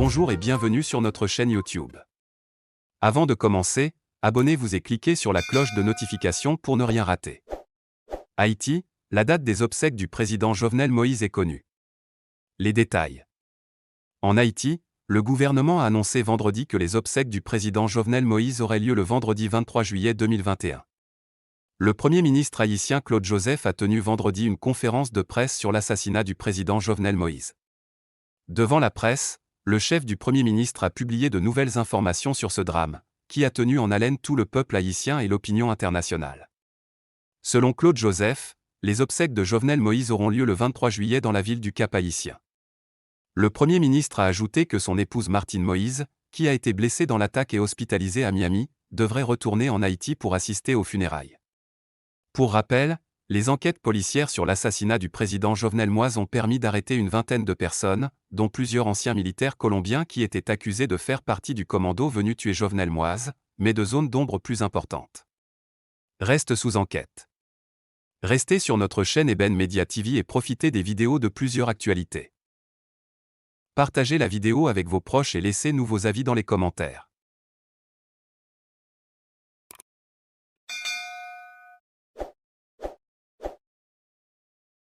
Bonjour et bienvenue sur notre chaîne YouTube. Avant de commencer, abonnez-vous et cliquez sur la cloche de notification pour ne rien rater. Haïti, la date des obsèques du président Jovenel Moïse est connue. Les détails. En Haïti, le gouvernement a annoncé vendredi que les obsèques du président Jovenel Moïse auraient lieu le vendredi 23 juillet 2021. Le Premier ministre haïtien Claude Joseph a tenu vendredi une conférence de presse sur l'assassinat du président Jovenel Moïse. Devant la presse, le chef du Premier ministre a publié de nouvelles informations sur ce drame, qui a tenu en haleine tout le peuple haïtien et l'opinion internationale. Selon Claude Joseph, les obsèques de Jovenel Moïse auront lieu le 23 juillet dans la ville du Cap haïtien. Le Premier ministre a ajouté que son épouse Martine Moïse, qui a été blessée dans l'attaque et hospitalisée à Miami, devrait retourner en Haïti pour assister aux funérailles. Pour rappel, les enquêtes policières sur l'assassinat du président Jovenel Moïse ont permis d'arrêter une vingtaine de personnes, dont plusieurs anciens militaires colombiens qui étaient accusés de faire partie du commando venu tuer Jovenel Moïse, mais de zones d'ombre plus importantes. Reste sous enquête. Restez sur notre chaîne Eben Media TV et profitez des vidéos de plusieurs actualités. Partagez la vidéo avec vos proches et laissez-nous vos avis dans les commentaires.